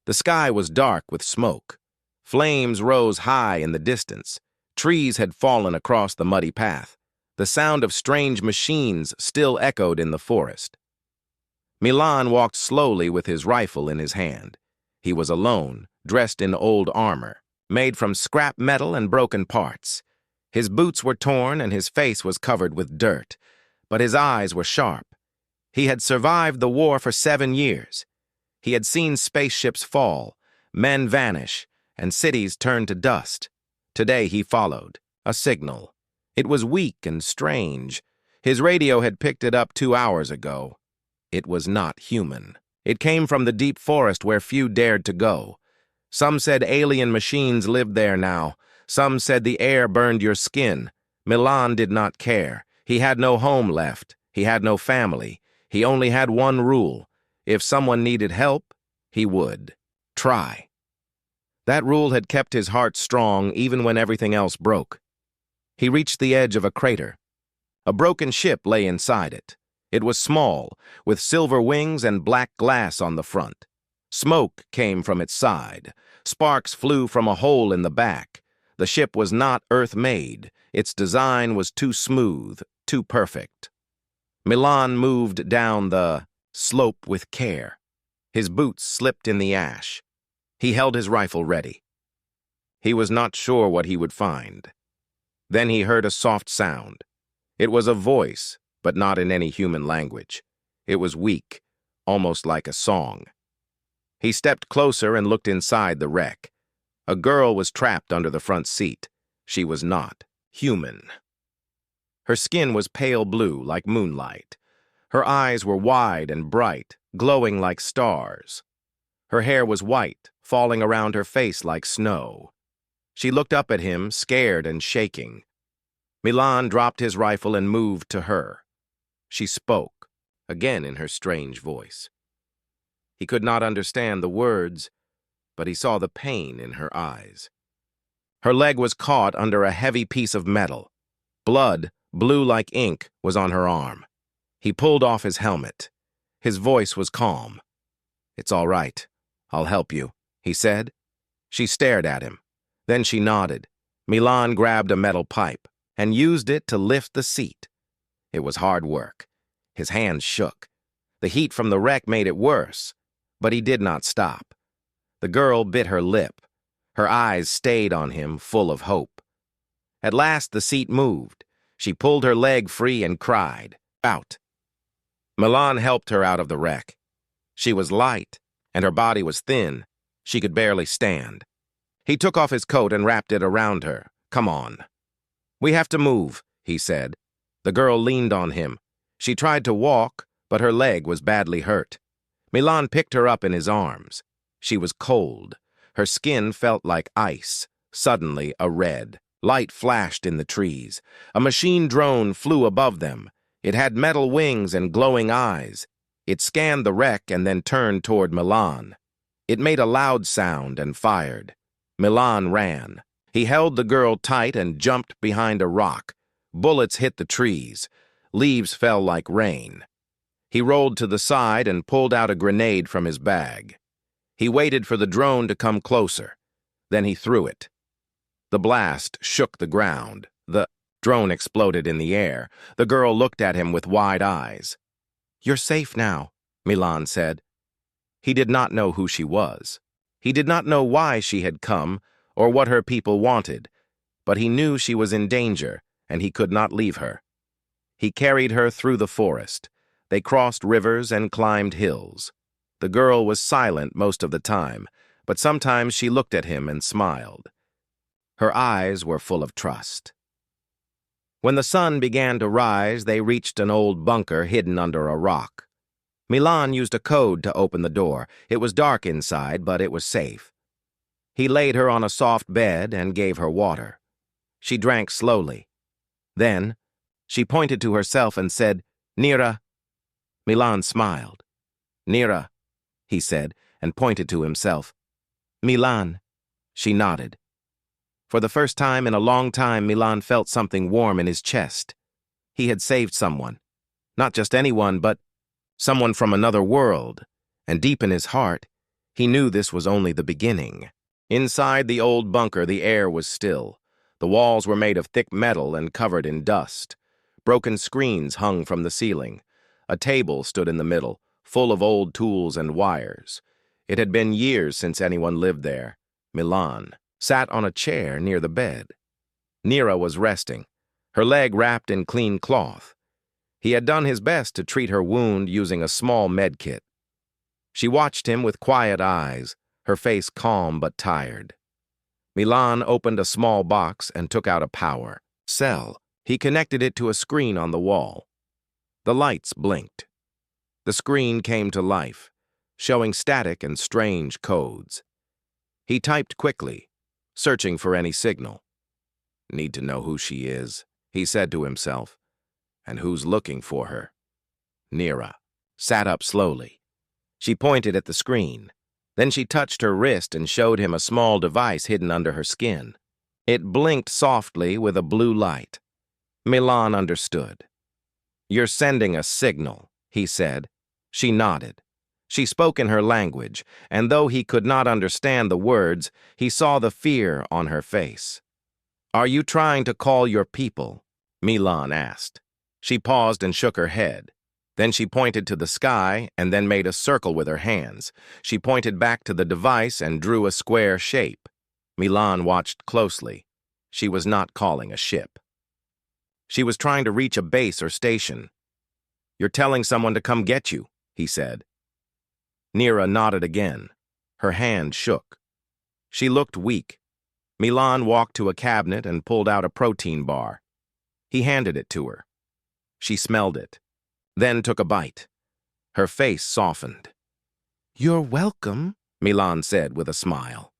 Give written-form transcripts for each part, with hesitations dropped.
The sky was dark with smoke. Flames rose high in the distance. Trees had fallen across the muddy path. The sound of strange machines still echoed in the forest. Milan walked slowly with his rifle in his hand. He was alone, dressed in old armor, made from scrap metal and broken parts. His boots were torn and his face was covered with dirt, but his eyes were sharp. He had survived the war for 7 years. He had seen spaceships fall, men vanish, and cities turn to dust. Today he followed a signal. It was weak and strange. His radio had picked it up 2 hours ago. It was not human. It came from the deep forest where few dared to go. Some said alien machines lived there now. Some said the air burned your skin. Milan did not care. He had no home left. He had no family. He only had one rule. If someone needed help, he would try. That rule had kept his heart strong even when everything else broke. He reached the edge of a crater. A broken ship lay inside it. It was small, with silver wings and black glass on the front. Smoke came from its side. Sparks flew from a hole in the back. The ship was not Earth-made. Its design was too smooth, too perfect. Milan moved down the slope with care. His boots slipped in the ash. He held his rifle ready. He was not sure what he would find. Then he heard a soft sound. It was a voice, but not in any human language. It was weak, almost like a song. He stepped closer and looked inside the wreck. A girl was trapped under the front seat. She was not human. Her skin was pale blue, like moonlight. Her eyes were wide and bright, glowing like stars. Her hair was white, falling around her face like snow. She looked up at him, scared and shaking. Milan dropped his rifle and moved to her. She spoke, again in her strange voice. He could not understand the words, but he saw the pain in her eyes. Her leg was caught under a heavy piece of metal. Blood, blue like ink, was on her arm. He pulled off his helmet. His voice was calm. "It's all right. I'll help you," he said. She stared at him. Then she nodded. Milan grabbed a metal pipe and used it to lift the seat. It was hard work. His hands shook. The heat from the wreck made it worse, but he did not stop. The girl bit her lip. Her eyes stayed on him, full of hope. At last the seat moved. She pulled her leg free and cried, "Out." Milan helped her out of the wreck. She was light, and her body was thin. She could barely stand. He took off his coat and wrapped it around her. "Come on." "We have to move," he said. The girl leaned on him. She tried to walk, but her leg was badly hurt. Milan picked her up in his arms. She was cold. Her skin felt like ice, suddenly a red. Light flashed in the trees. A machine drone flew above them. It had metal wings and glowing eyes. It scanned the wreck and then turned toward Milan. It made a loud sound and fired. Milan ran. He held the girl tight and jumped behind a rock. Bullets hit the trees. Leaves fell like rain. He rolled to the side and pulled out a grenade from his bag. He waited for the drone to come closer. Then he threw it. The blast shook the ground. The drone exploded in the air. The girl looked at him with wide eyes. "You're safe now," Milan said. He did not know who she was. He did not know why she had come or what her people wanted, but he knew she was in danger and he could not leave her. He carried her through the forest. They crossed rivers and climbed hills. The girl was silent most of the time, but sometimes she looked at him and smiled. Her eyes were full of trust. When the sun began to rise, they reached an old bunker hidden under a rock. Milan used a code to open the door. It was dark inside, but it was safe. He laid her on a soft bed and gave her water. She drank slowly. Then, she pointed to herself and said, "Nira." Milan smiled. "Nira," he said, and pointed to himself. "Milan." She nodded. For the first time in a long time, Milan felt something warm in his chest. He had saved someone. Not just anyone, but someone from another world. And deep in his heart, He knew this was only the beginning. Inside the old bunker, the air was still. The walls were made of thick metal and covered in dust. Broken screens hung from the ceiling. A table stood in the middle, full of old tools and wires. It had been years since anyone lived there. Milan sat on a chair near the bed. Nira was resting, her leg wrapped in clean cloth. He had done his best to treat her wound using a small med kit. She watched him with quiet eyes, her face calm but tired. Milan opened a small box and took out a power cell. He connected it to a screen on the wall. The lights blinked. The screen came to life, showing static and strange codes. He typed quickly, searching for any signal. Need to know who she is, he said to himself, and who's looking for her. Nira sat up slowly. She pointed at the screen. Then she touched her wrist and showed him a small device hidden under her skin. It blinked softly with a blue light. Milan understood. "You're sending a signal," he said. She nodded. She spoke in her language, and though he could not understand the words, he saw the fear on her face. "Are you trying to call your people?" Milan asked. She paused and shook her head. Then she pointed to the sky and then made a circle with her hands. She pointed back to the device and drew a square shape. Milan watched closely. She was not calling a ship. She was trying to reach a base or station. "You're telling someone to come get you," he said. Nira nodded again. Her hand shook. She looked weak. Milan walked to a cabinet and pulled out a protein bar. He handed it to her. She smelled it, then took a bite. Her face softened. "You're welcome," Milan said with a smile.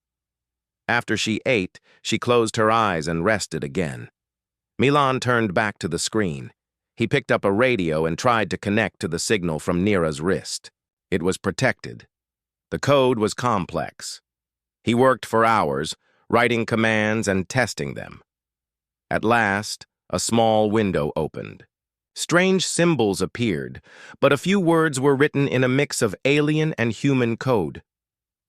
After she ate, she closed her eyes and rested again. Milan turned back to the screen. He picked up a radio and tried to connect to the signal from Nira's wrist. It was protected. The code was complex. He worked for hours, writing commands and testing them. At last, a small window opened. Strange symbols appeared, but a few words were written in a mix of alien and human code.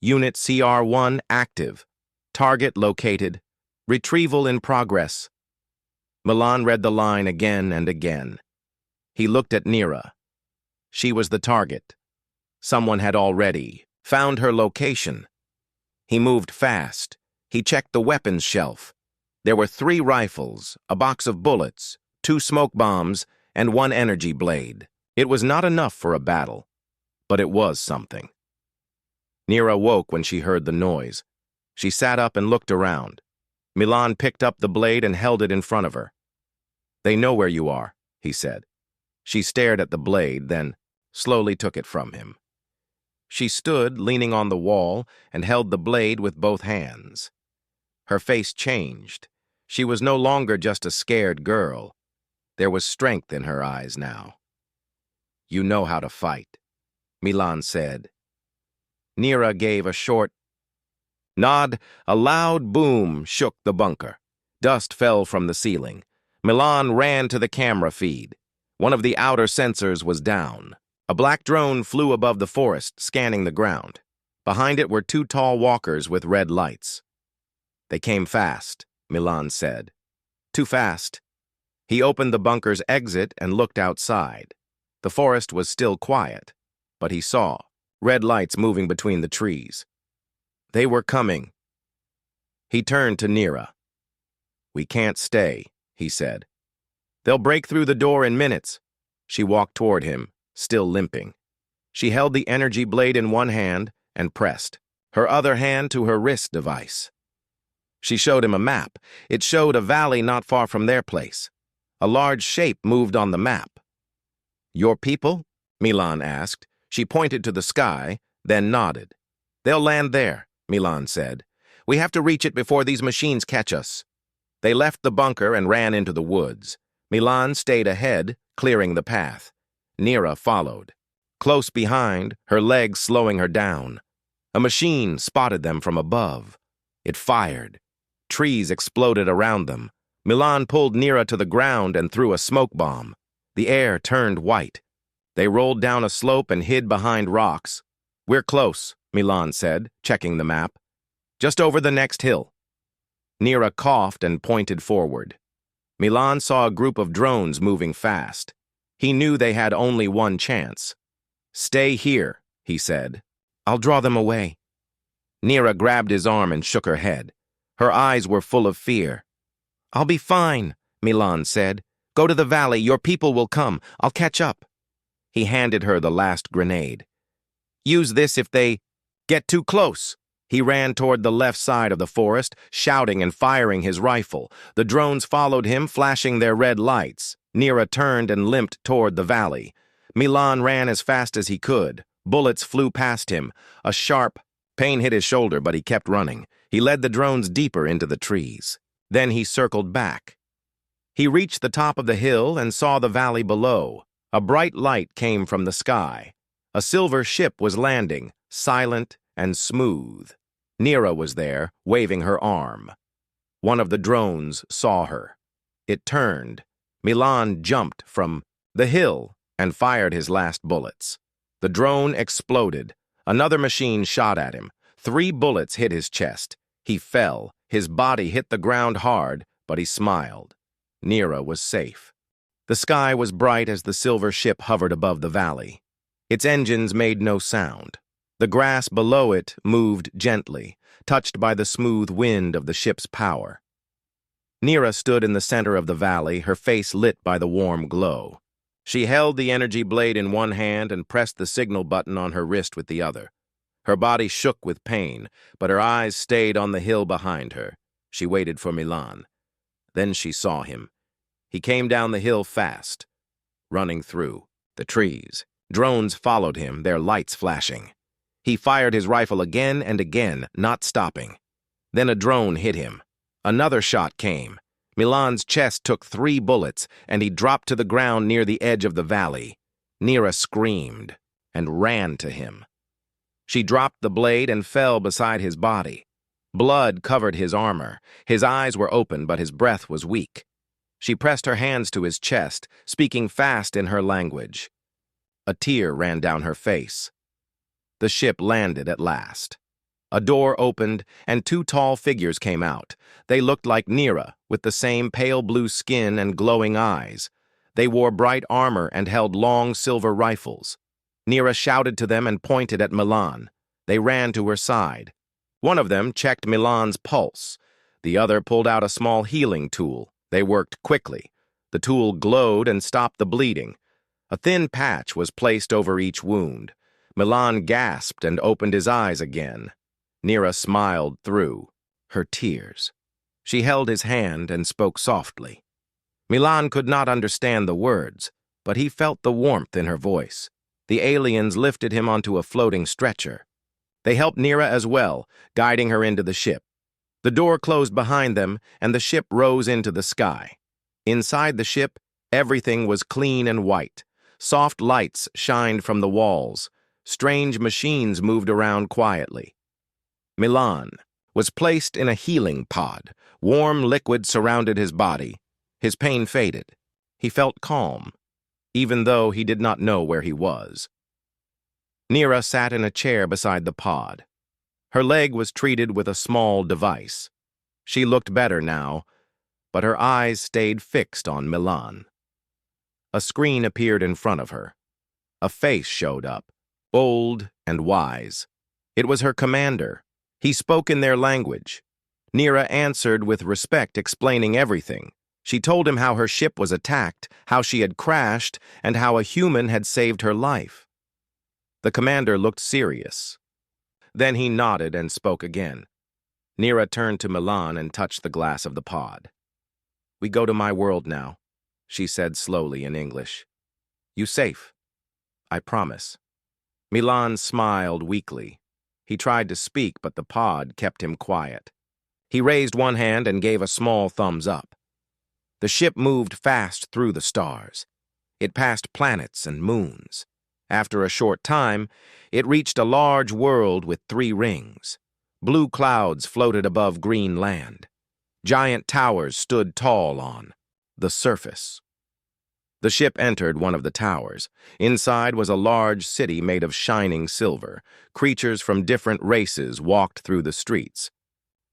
Unit CR1 active. Target located. Retrieval in progress. Milan read the line again and again. He looked at Nira. She was the target. Someone had already found her location. He moved fast. He checked the weapons shelf. There were 3 rifles, a box of bullets, 2 smoke bombs, and 1 energy blade. It was not enough for a battle, but it was something. Nira woke when she heard the noise. She sat up and looked around. Milan picked up the blade and held it in front of her. "They know where you are," he said. She stared at the blade, then slowly took it from him. She stood, leaning on the wall, and held the blade with both hands. Her face changed. She was no longer just a scared girl. There was strength in her eyes now. "You know how to fight," Milan said. Nira gave a short nod. A loud boom shook the bunker. Dust fell from the ceiling. Milan ran to the camera feed. One of the outer sensors was down. A black drone flew above the forest, scanning the ground. Behind it were 2 tall walkers with red lights. "They came fast," Milan said. "Too fast." He opened the bunker's exit and looked outside. The forest was still quiet, but he saw red lights moving between the trees. They were coming. He turned to Nira. "We can't stay," he said. "They'll break through the door in minutes." She walked toward him, still limping. She held the energy blade in one hand and pressed, her other hand to her wrist device. She showed him a map. It showed a valley not far from their place. A large shape moved on the map. "Your people?" Milan asked. She pointed to the sky, then nodded. "They'll land there," Milan said. "We have to reach it before these machines catch us." They left the bunker and ran into the woods. Milan stayed ahead, clearing the path. Nira followed. Close behind, her legs slowing her down. A machine spotted them from above. It fired. Trees exploded around them. Milan pulled Nira to the ground and threw a smoke bomb. The air turned white. They rolled down a slope and hid behind rocks. "We're close," Milan said, checking the map. Just over the next hill. Nira coughed and pointed forward. Milan saw a group of drones moving fast. He knew they had only one chance. Stay here, he said. I'll draw them away. Nira grabbed his arm and shook her head. Her eyes were full of fear. I'll be fine, Milan said. Go to the valley, your people will come. I'll catch up. He handed her the last grenade. Use this if they get too close. He ran toward the left side of the forest, shouting and firing his rifle. The drones followed him, flashing their red lights. Nira turned and limped toward the valley. Milan ran as fast as he could. Bullets flew past him. A sharp pain hit his shoulder, but he kept running. He led the drones deeper into the trees. Then he circled back. He reached the top of the hill and saw the valley below. A bright light came from the sky. A silver ship was landing, silent and smooth. Nira was there, waving her arm. One of the drones saw her. It turned. Milan jumped from the hill and fired his last bullets. The drone exploded. Another machine shot at him. 3 bullets hit his chest. He fell. His body hit the ground hard, but he smiled. Nira was safe. The sky was bright as the silver ship hovered above the valley. Its engines made no sound. The grass below it moved gently, touched by the smooth wind of the ship's power. Nira stood in the center of the valley, her face lit by the warm glow. She held the energy blade in one hand and pressed the signal button on her wrist with the other. Her body shook with pain, but her eyes stayed on the hill behind her. She waited for Milan. Then she saw him. He came down the hill fast, running through the trees. Drones followed him, their lights flashing. He fired his rifle again and again, not stopping. Then a drone hit him. Another shot came. Milan's chest took 3 bullets, and he dropped to the ground near the edge of the valley. Nira screamed and ran to him. She dropped the blade and fell beside his body. Blood covered his armor. His eyes were open, but his breath was weak. She pressed her hands to his chest, speaking fast in her language. A tear ran down her face. The ship landed at last. A door opened, and 2 tall figures came out. They looked like Nira, with the same pale blue skin and glowing eyes. They wore bright armor and held long silver rifles. Nira shouted to them and pointed at Milan. They ran to her side. One of them checked Milan's pulse. The other pulled out a small healing tool. They worked quickly. The tool glowed and stopped the bleeding. A thin patch was placed over each wound. Milan gasped and opened his eyes again. Nira smiled through her tears. She held his hand and spoke softly. Milan could not understand the words, but he felt the warmth in her voice. The aliens lifted him onto a floating stretcher. They helped Nira as well, guiding her into the ship. The door closed behind them, and the ship rose into the sky. Inside the ship, everything was clean and white. Soft lights shined from the walls. Strange machines moved around quietly. Milan was placed in a healing pod. Warm liquid surrounded his body. His pain faded. He felt calm, even though he did not know where he was. Nira sat in a chair beside the pod. Her leg was treated with a small device. She looked better now, but her eyes stayed fixed on Milan. A screen appeared in front of her. A face showed up, old and wise. It was her commander. He spoke in their language. Nira answered with respect, explaining everything. She told him how her ship was attacked, how she had crashed, and how a human had saved her life. The commander looked serious. Then he nodded and spoke again. Nira turned to Milan and touched the glass of the pod. "We go to my world now," she said slowly in English. "You safe? I promise." Milan smiled weakly. He tried to speak, but the pod kept him quiet. He raised one hand and gave a small thumbs up. The ship moved fast through the stars. It passed planets and moons. After a short time, it reached a large world with 3 rings. Blue clouds floated above green land. Giant towers stood tall on the surface. The ship entered one of the towers. Inside was a large city made of shining silver. Creatures from different races walked through the streets.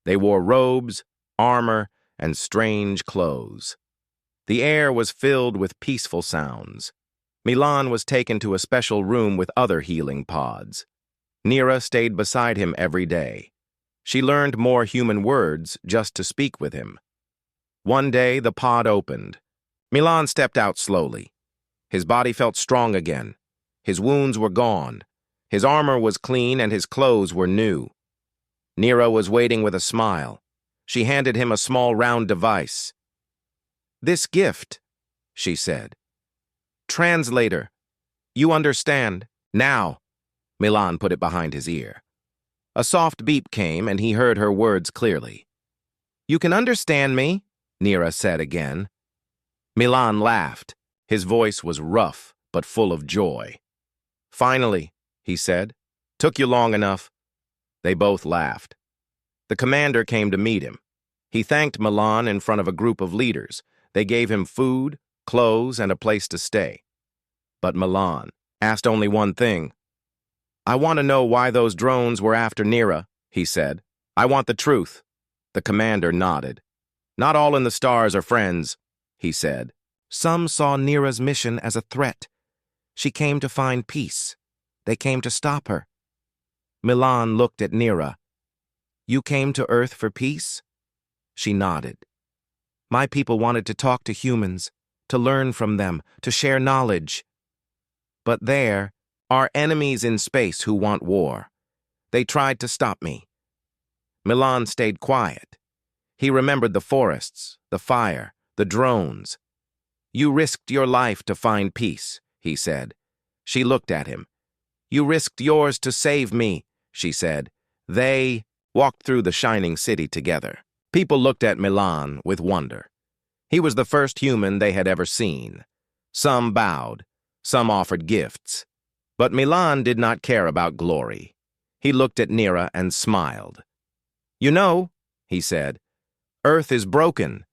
They wore robes, armor, and strange clothes. The air was filled with peaceful sounds. Milan was taken to a special room with other healing pods. Nira stayed beside him every day. She learned more human words just to speak with him. One day, the pod opened. Milan stepped out slowly. His body felt strong again. His wounds were gone. His armor was clean and his clothes were new. Nira was waiting with a smile. She handed him a small round device. "This gift," she said. "Translator, you understand, now." Milan put it behind his ear. A soft beep came and he heard her words clearly. "You can understand me," Nira said again. Milan laughed. His voice was rough but full of joy. "Finally," he said. "Took you long enough." They both laughed. The commander came to meet him. He thanked Milan in front of a group of leaders. They gave him food, clothes, and a place to stay. But Milan asked only one thing. "I want to know why those drones were after Nira," he said. "I want the truth." The commander nodded. "Not all in the stars are friends," he said. "Some saw Nira's mission as a threat. She came to find peace. They came to stop her." Milan looked at Nira. "You came to Earth for peace?" She nodded. "My people wanted to talk to humans, to learn from them, to share knowledge. But there are enemies in space who want war. They tried to stop me." Milan stayed quiet. He remembered the forests, the fire, the drones. "You risked your life to find peace," he said. She looked at him. "You risked yours to save me," she said. They walked through the shining city together. People looked at Milan with wonder. He was the first human they had ever seen. Some bowed, some offered gifts. But Milan did not care about glory. He looked at Nira and smiled. "You know," he said, "Earth is broken,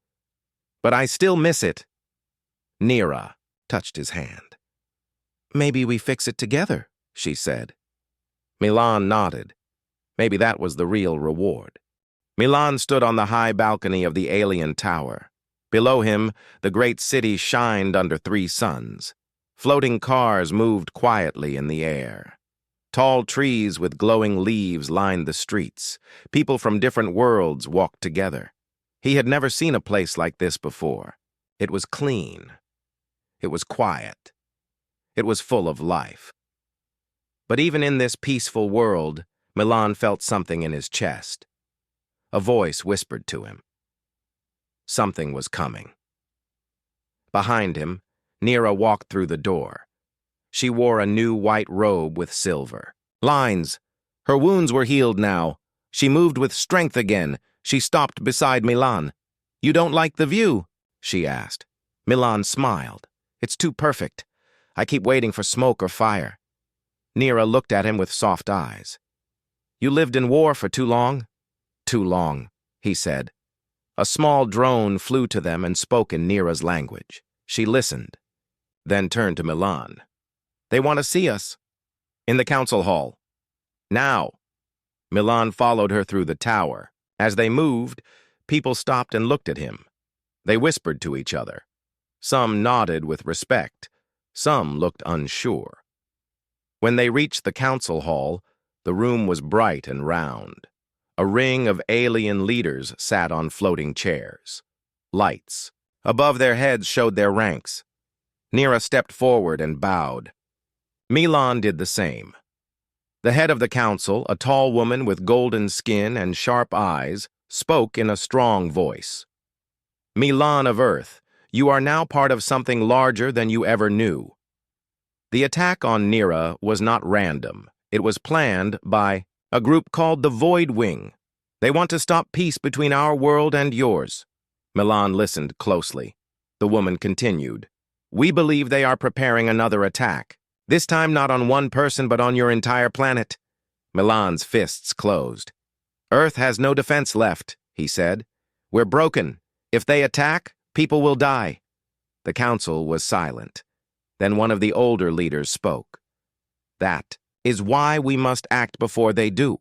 but I still miss it." Nira touched his hand. "Maybe we fix it together," she said. Milan nodded. Maybe that was the real reward. Milan stood on the high balcony of the alien tower. Below him, the great city shined under 3 suns. Floating cars moved quietly in the air. Tall trees with glowing leaves lined the streets. People from different worlds walked together. He had never seen a place like this before. It was clean. It was quiet. It was full of life. But even in this peaceful world, Milan felt something in his chest. A voice whispered to him. Something was coming. Behind him, Nira walked through the door. She wore a new white robe with silver lines. Her wounds were healed now. She moved with strength again. She stopped beside Milan. "You don't like the view?" she asked. Milan smiled. "It's too perfect. I keep waiting for smoke or fire." Nira looked at him with soft eyes. "You lived in war for too long?" "Too long," he said. A small drone flew to them and spoke in Nira's language. She listened, then turned to Milan. "They want to see us." "In the council hall." "Now." Milan followed her through the tower. As they moved, people stopped and looked at him. They whispered to each other. Some nodded with respect. Some looked unsure. When they reached the council hall, the room was bright and round. A ring of alien leaders sat on floating chairs. Lights above their heads showed their ranks. Nira stepped forward and bowed. Milan did the same. The head of the council, a tall woman with golden skin and sharp eyes, spoke in a strong voice. "Milan of Earth, you are now part of something larger than you ever knew." The attack on Nira was not random. It was planned by a group called the Void Wing. They want to stop peace between our world and yours. Milan listened closely. The woman continued. "We believe they are preparing another attack. This time not on one person but on your entire planet." Milan's fists closed. "Earth has no defense left," he said. "We're broken. If they attack, people will die." The council was silent. Then one of the older leaders spoke. "That is why we must act before they do."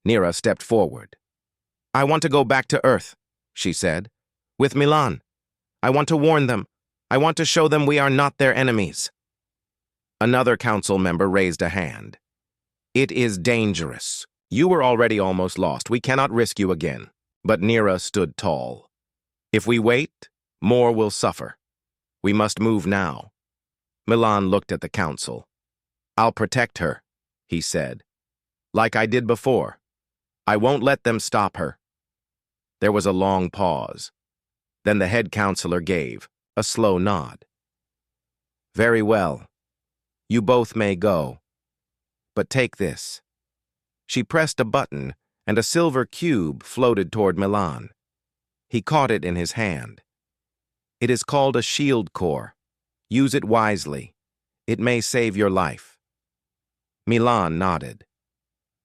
Nira stepped forward. "I want to go back to Earth," she said. "With Milan. I want to warn them. I want to show them we are not their enemies." Another council member raised a hand. "It is dangerous. You were already almost lost. We cannot risk you again." But Nira stood tall. "If we wait, more will suffer. We must move now." Milan looked at the council. "I'll protect her," he said. "Like I did before. I won't let them stop her." There was a long pause. Then the head counselor gave a slow nod. "Very well. You both may go. But take this." She pressed a button, and a silver cube floated toward Milan. He caught it in his hand. "It is called a shield core. Use it wisely. It may save your life." Milan nodded.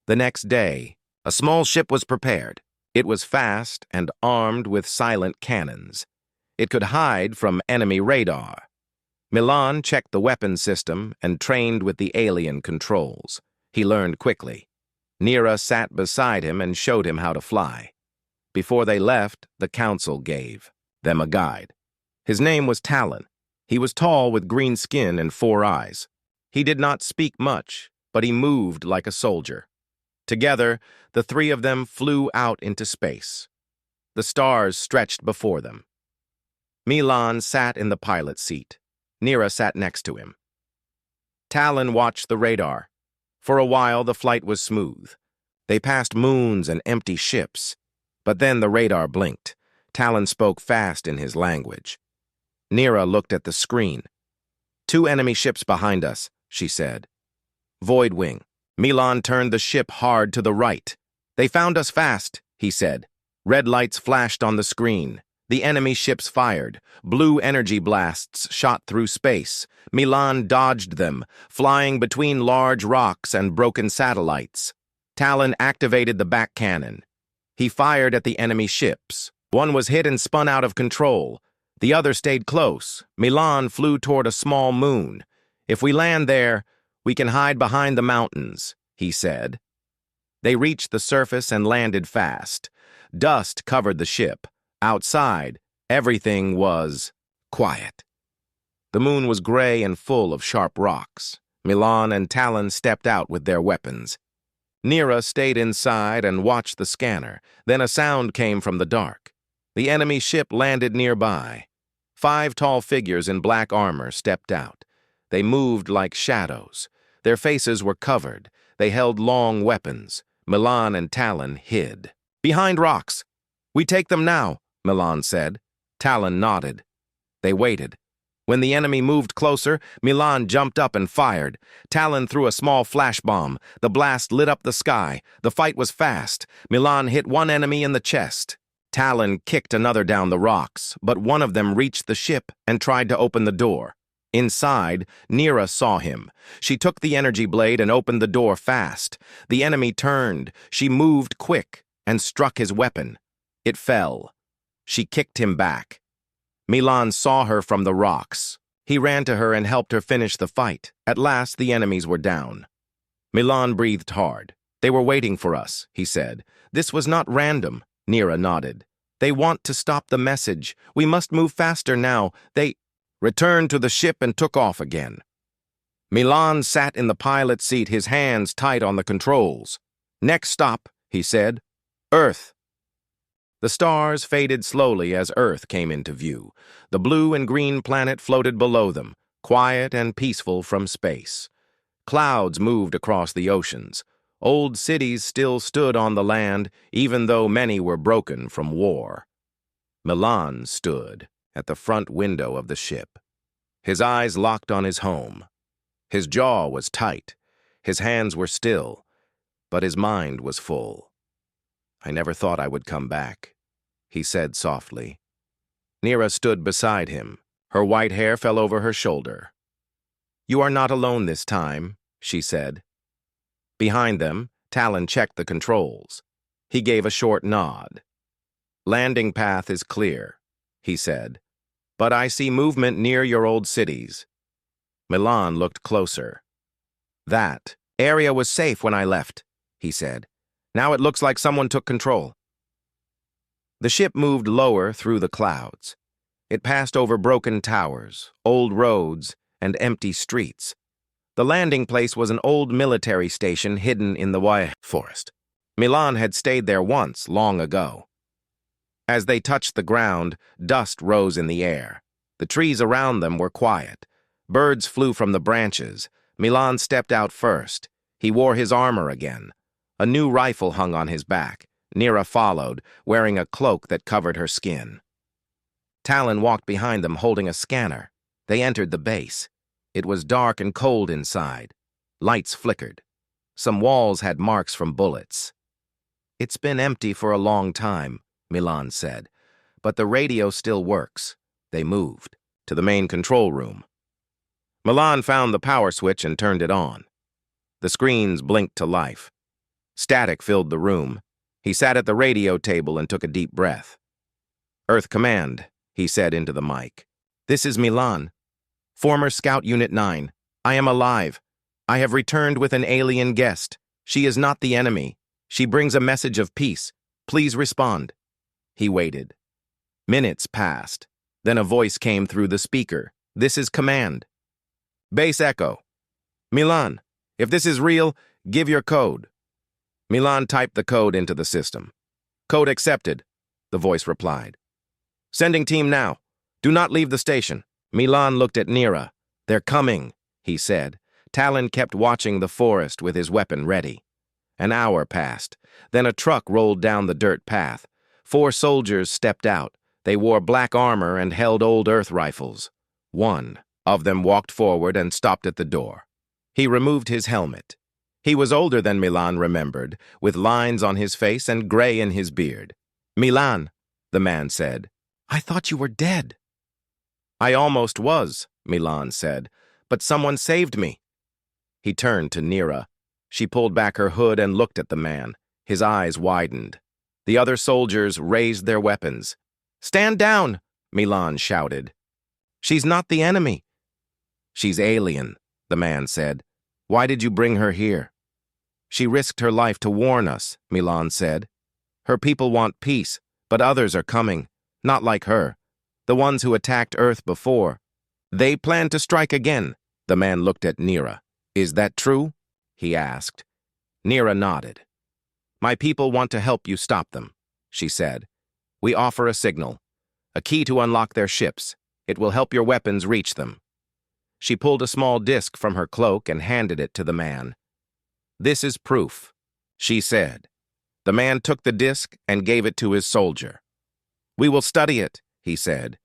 The next day, a small ship was prepared. It was fast and armed with silent cannons. It could hide from enemy radar. Milan checked the weapon system and trained with the alien controls. He learned quickly. Nira sat beside him and showed him how to fly. Before they left, the council gave them a guide. His name was Talon. He was tall with green skin and 4 eyes. He did not speak much, but he moved like a soldier. Together, the 3 of them flew out into space. The stars stretched before them. Milan sat in the pilot's seat. Nira sat next to him. Talon watched the radar. For a while, the flight was smooth. They passed moons and empty ships. But then the radar blinked. Talon spoke fast in his language. Nira looked at the screen. "2 enemy ships behind us," she said. "Void wing." Milan turned the ship hard to the right. "They found us fast," he said. Red lights flashed on the screen. The enemy ships fired. Blue energy blasts shot through space. Milan dodged them, flying between large rocks and broken satellites. Talon activated the back cannon. He fired at the enemy ships. One was hit and spun out of control. The other stayed close. Milan flew toward a small moon. "If we land there, we can hide behind the mountains," he said. They reached the surface and landed fast. Dust covered the ship. Outside, everything was quiet. The moon was gray and full of sharp rocks. Milan and Talon stepped out with their weapons. Nira stayed inside and watched the scanner. Then a sound came from the dark. The enemy ship landed nearby. 5 tall figures in black armor stepped out. They moved like shadows. Their faces were covered. They held long weapons. Milan and Talon hid. "Behind rocks." "We take them now," Milan said. Talon nodded. They waited. When the enemy moved closer, Milan jumped up and fired. Talon threw a small flash bomb. The blast lit up the sky. The fight was fast. Milan hit one enemy in the chest. Talon kicked another down the rocks, but one of them reached the ship and tried to open the door. Inside, Nira saw him. She took the energy blade and opened the door fast. The enemy turned. She moved quick and struck his weapon. It fell. She kicked him back. Milan saw her from the rocks. He ran to her and helped her finish the fight. At last, the enemies were down. Milan breathed hard. "They were waiting for us," he said. "This was not random." Nira nodded. "They want to stop the message. We must move faster now. They returned to the ship and took off again. Milan sat in the pilot's seat, his hands tight on the controls. "Next stop," he said. "Earth." The stars faded slowly as Earth came into view. The blue and green planet floated below them, quiet and peaceful from space. Clouds moved across the oceans. Old cities still stood on the land, even though many were broken from war. Milan stood at the front window of the ship. His eyes locked on his home. His jaw was tight. His hands were still, but his mind was full. "I never thought I would come back," he said softly. Nira stood beside him. Her white hair fell over her shoulder. "You are not alone this time," she said. Behind them, Talon checked the controls. He gave a short nod. "Landing path is clear," he said. but I see movement near your old cities. Milan looked closer. That area was safe when I left, he said. Now it looks like someone took control. The ship moved lower through the clouds. It passed over broken towers, old roads, and empty streets. The landing place was an old military station hidden in the HFY forest. Milan had stayed there once, long ago. As they touched the ground, dust rose in the air. The trees around them were quiet. Birds flew from the branches. Milan stepped out first. He wore his armor again. A new rifle hung on his back. Nira followed, wearing a cloak that covered her skin. Talon walked behind them, holding a scanner. They entered the base. It was dark and cold inside. Lights flickered. Some walls had marks from bullets. It's been empty for a long time, Milan said, but the radio still works. They moved to the main control room. Milan found the power switch and turned it on. The screens blinked to life. Static filled the room. He sat at the radio table and took a deep breath. Earth Command, he said into the mic. This is Milan. Former Scout Unit 9. I am alive. I have returned with an alien guest. She is not the enemy. She brings a message of peace. Please respond. He waited. Minutes passed. Then a voice came through the speaker. This is Command. Base Echo. Milan, if this is real, give your code. Milan typed the code into the system. Code accepted, the voice replied. Sending team now. Do not leave the station. Milan looked at Nira. They're coming, he said. Talon kept watching the forest with his weapon ready. An hour passed. Then a truck rolled down the dirt path. 4 soldiers stepped out. They wore black armor and held old earth rifles. One of them walked forward and stopped at the door. He removed his helmet. He was older than Milan remembered, with lines on his face and gray in his beard. Milan, the man said. I thought you were dead. I almost was, Milan said, but someone saved me. He turned to Nira. She pulled back her hood and looked at the man. His eyes widened. The other soldiers raised their weapons. Stand down, Milan shouted. She's not the enemy. She's alien, the man said. Why did you bring her here? She risked her life to warn us, Milan said. Her people want peace, but others are coming, not like her. The ones who attacked Earth before. They plan to strike again, the man looked at Nira. Is that true? He asked. Nira nodded. My people want to help you stop them, she said. We offer a signal, a key to unlock their ships. It will help your weapons reach them. She pulled a small disc from her cloak and handed it to the man. This is proof, she said. The man took the disc and gave it to his soldier. We will study it, he said.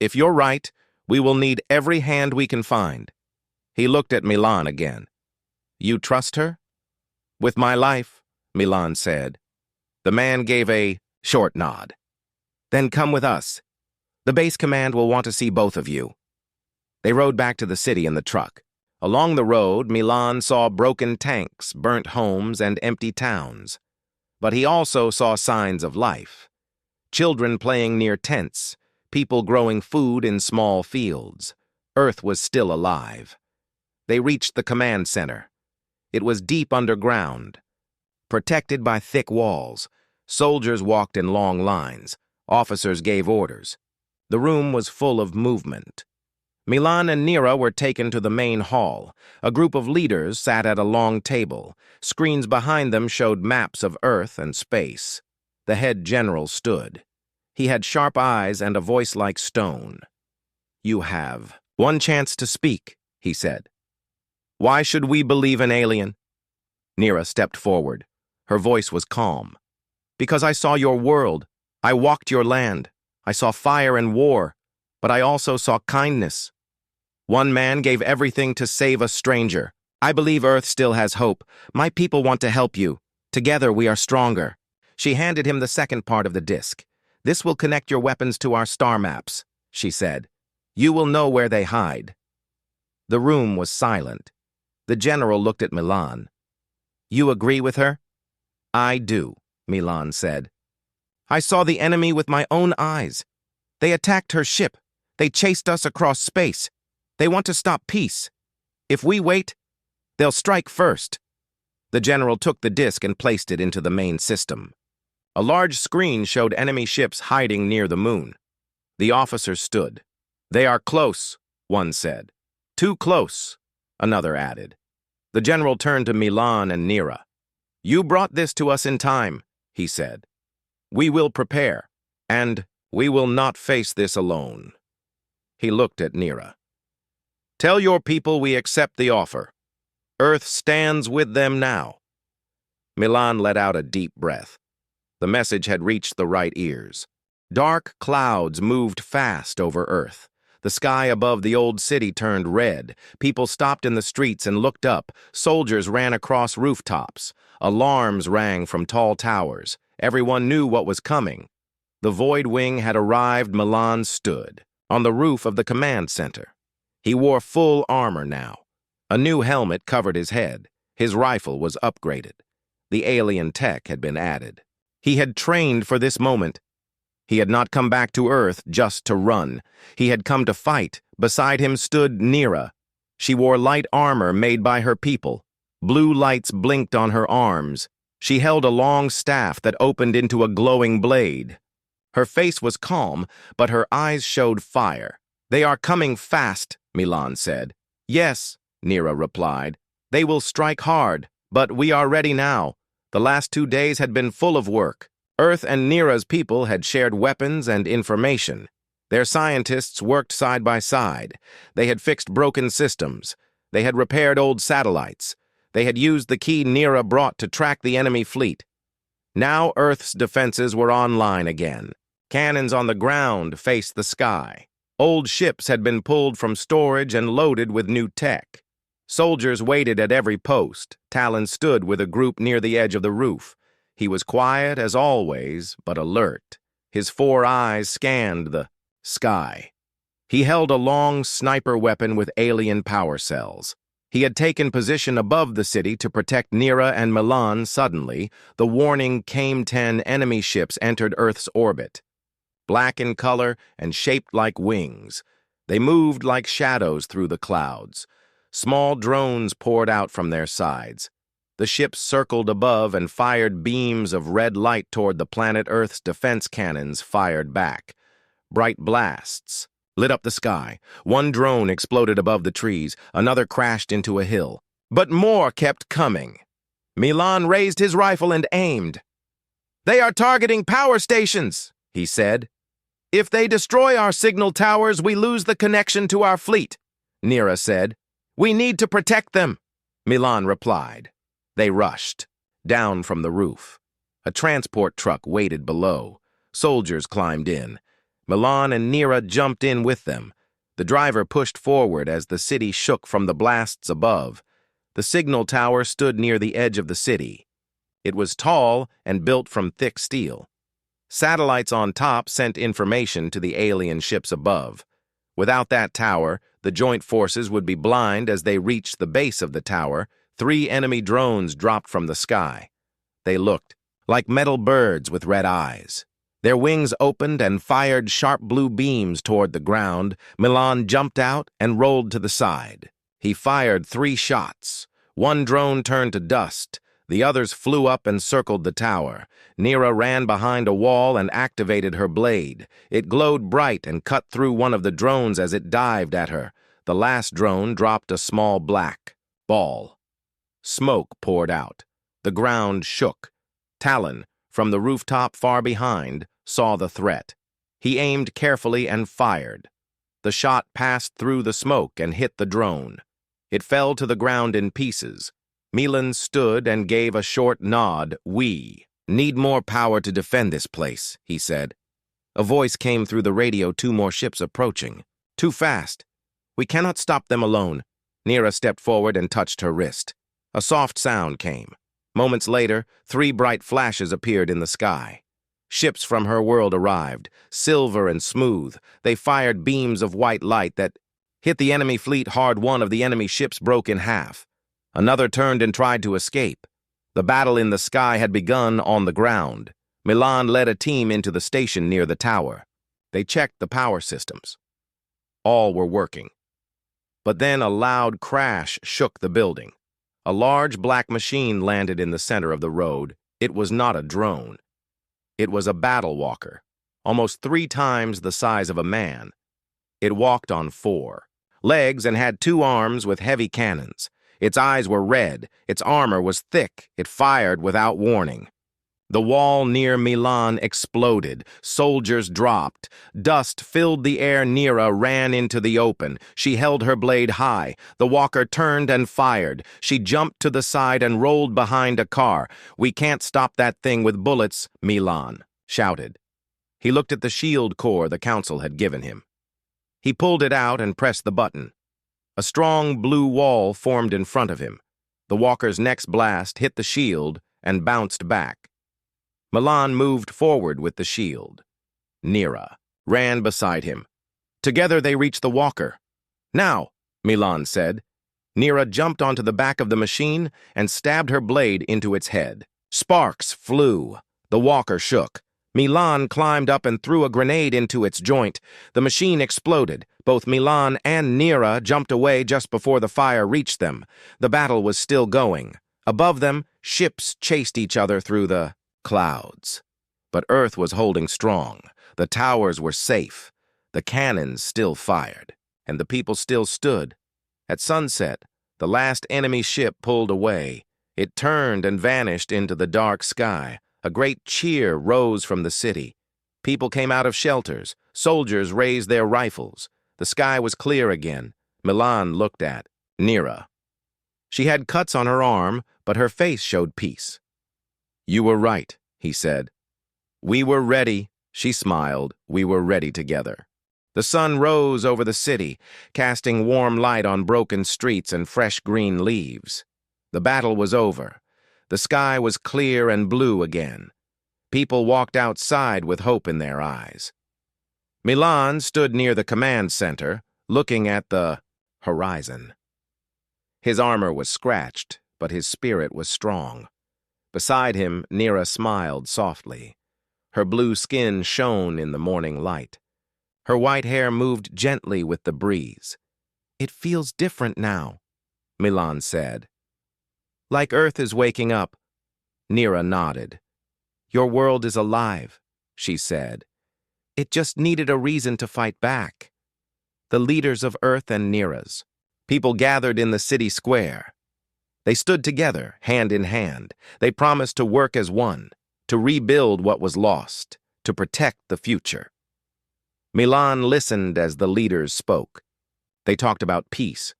If you're right, we will need every hand we can find. He looked at Milan again. You trust her? With my life, Milan said. The man gave a short nod. Then come with us. The base command will want to see both of you. They rode back to the city in the truck. Along the road, Milan saw broken tanks, burnt homes, and empty towns. But he also saw signs of life. Children playing near tents, people growing food in small fields. Earth was still alive. They reached the command center. It was deep underground. Protected by thick walls, soldiers walked in long lines. Officers gave orders. The room was full of movement. Milan and Nira were taken to the main hall. A group of leaders sat at a long table. Screens behind them showed maps of Earth and space. The head general stood. He had sharp eyes and a voice like stone. You have one chance to speak, he said. Why should we believe an alien? Nira stepped forward. Her voice was calm. Because I saw your world. I walked your land. I saw fire and war, but I also saw kindness. One man gave everything to save a stranger. I believe Earth still has hope. My people want to help you. Together we are stronger. She handed him the second part of the disc. This will connect your weapons to our star maps, she said. You will know where they hide. The room was silent. The general looked at Milan. You agree with her? I do, Milan said. I saw the enemy with my own eyes. They attacked her ship. They chased us across space. They want to stop peace. If we wait, they'll strike first." The general took the disk and placed it into the main system. A large screen showed enemy ships hiding near the moon. The officers stood. "They are close," one said. "Too close," another added. The general turned to Milan and Nira. "You brought this to us in time," he said. "We will prepare, and we will not face this alone." He looked at Nira. "Tell your people we accept the offer. Earth stands with them now." Milan let out a deep breath. The message had reached the right ears. Dark clouds moved fast over Earth. The sky above the old city turned red. People stopped in the streets and looked up. Soldiers ran across rooftops. Alarms rang from tall towers. Everyone knew what was coming. The Void Wing had arrived. Milan stood on the roof of the command center. He wore full armor now. A new helmet covered his head. His rifle was upgraded. The alien tech had been added. He had trained for this moment. He had not come back to Earth just to run. He had come to fight. Beside him stood Nira. She wore light armor made by her people. Blue lights blinked on her arms. She held a long staff that opened into a glowing blade. Her face was calm, but her eyes showed fire. "They are coming fast," Milan said. "Yes," Nira replied. "They will strike hard, but we are ready now. The last 2 days had been full of work. Earth and Nira's people had shared weapons and information. Their scientists worked side by side. They had fixed broken systems. They had repaired old satellites. They had used the key Nira brought to track the enemy fleet. Now Earth's defenses were online again. Cannons on the ground faced the sky. Old ships had been pulled from storage and loaded with new tech. Soldiers waited at every post. Talon stood with a group near the edge of the roof. He was quiet as always, but alert. His 4 eyes scanned the sky. He held a long sniper weapon with alien power cells. He had taken position above the city to protect Nira and Milan. Suddenly, the warning came. 10 enemy ships entered Earth's orbit. Black in color and shaped like wings. They moved like shadows through the clouds. Small drones poured out from their sides. The ships circled above and fired beams of red light toward the planet Earth's defense cannons fired back. Bright blasts lit up the sky. One drone exploded above the trees, another crashed into a hill. But more kept coming. Milan raised his rifle and aimed. "They are targeting power stations," he said. "If they destroy our signal towers, we lose the connection to our fleet," Nira said. "We need to protect them," Milan replied. They rushed down from the roof. A transport truck waited below. Soldiers climbed in. Milan and Nira jumped in with them. The driver pushed forward as the city shook from the blasts above. The signal tower stood near the edge of the city. It was tall and built from thick steel. Satellites on top sent information to the alien ships above. Without that tower, the joint forces would be blind as they reached the base of the tower. 3 enemy drones dropped from the sky. They looked like metal birds with red eyes. Their wings opened and fired sharp blue beams toward the ground. Milan jumped out and rolled to the side. He fired 3 shots. 1 drone turned to dust. The others flew up and circled the tower. Nira ran behind a wall and activated her blade. It glowed bright and cut through one of the drones as it dived at her. The last drone dropped a small black ball. Smoke poured out. The ground shook. Talon, from the rooftop far behind, saw the threat. He aimed carefully and fired. The shot passed through the smoke and hit the drone. It fell to the ground in pieces. Milan stood and gave a short nod. "We need more power to defend this place," he said. A voice came through the radio. 2 more ships approaching. "Too fast. We cannot stop them alone." Nira stepped forward and touched her wrist. A soft sound came. Moments later, 3 bright flashes appeared in the sky. Ships from her world arrived, silver and smooth. They fired beams of white light that hit the enemy fleet hard. 1 of the enemy ships broke in half. Another turned and tried to escape. The battle in the sky had begun on the ground. Milan led a team into the station near the tower. They checked the power systems. All were working. But then a loud crash shook the building. A large black machine landed in the center of the road. It was not a drone. It was a battle walker, almost 3 times the size of a man. It walked on 4 legs and had 2 arms with heavy cannons. Its eyes were red, its armor was thick, it fired without warning. The wall near Milan exploded. Soldiers dropped. Dust filled the air. Nira ran into the open. She held her blade high. The walker turned and fired. She jumped to the side and rolled behind a car. "We can't stop that thing with bullets," Milan shouted. He looked at the shield core the council had given him. He pulled it out and pressed the button. A strong blue wall formed in front of him. The walker's next blast hit the shield and bounced back. Milan moved forward with the shield. Nira ran beside him. Together they reached the walker. "Now," Milan said. Nira jumped onto the back of the machine and stabbed her blade into its head. Sparks flew. The walker shook. Milan climbed up and threw a grenade into its joint. The machine exploded. Both Milan and Nira jumped away just before the fire reached them. The battle was still going. Above them, ships chased each other through the clouds. But Earth was holding strong. The towers were safe. The cannons still fired. And the people still stood. At sunset, the last enemy ship pulled away. It turned and vanished into the dark sky. A great cheer rose from the city. People came out of shelters. Soldiers raised their rifles. The sky was clear again. Milan looked at Nira. She had cuts on her arm, but her face showed peace. "You were right," he said. "We were ready," she smiled. "We were ready together." The sun rose over the city, casting warm light on broken streets and fresh green leaves. The battle was over. The sky was clear and blue again. People walked outside with hope in their eyes. Milan stood near the command center, looking at the horizon. His armor was scratched, but his spirit was strong. Beside him, Nira smiled softly. Her blue skin shone in the morning light. Her white hair moved gently with the breeze. "It feels different now," Milan said. "Like Earth is waking up." Nira nodded. "Your world is alive," she said. "It just needed a reason to fight back." The leaders of Earth and Nira's. People gathered in the city square. They stood together, hand in hand. They promised to work as one, to rebuild what was lost, to protect the future. Milan listened as the leaders spoke. They talked about peace,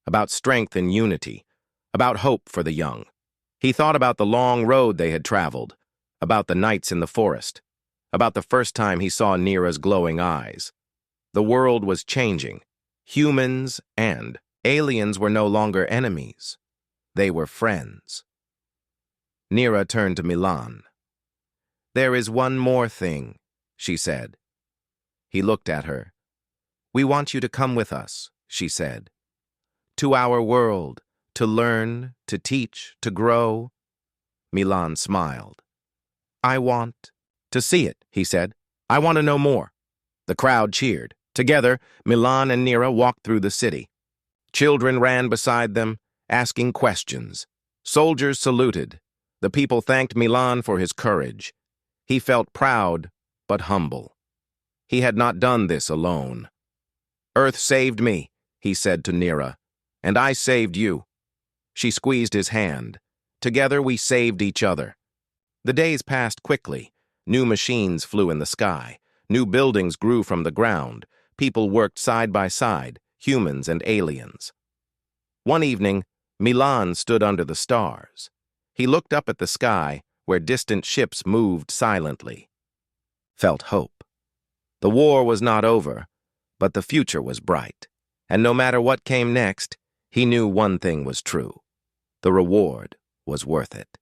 about strength and unity, about hope for the young. He thought about the long road they had traveled, about the nights in the forest, about the first time he saw Nira's glowing eyes. The world was changing. Humans and aliens were no longer enemies. They were friends. Nira turned to Milan. "There is one more thing," she said. He looked at her. "We want you to come with us," she said. "To our world, to learn, to teach, to grow." Milan smiled. "I want to see it," he said. "I want to know more." The crowd cheered. Together, Milan and Nira walked through the city. Children ran beside them, asking questions. Soldiers saluted. The people thanked Milan for his courage. He felt proud, but humble. He had not done this alone. "Earth saved me," he said to Nira, "and I saved you." She squeezed his hand. Together we saved each other. The days passed quickly. New machines flew in the sky. New buildings grew from the ground. People worked side by side, humans and aliens. One evening, Milan stood under the stars. He looked up at the sky, where distant ships moved silently. Felt hope. The war was not over, but the future was bright. And no matter what came next, he knew one thing was true. The reward was worth it.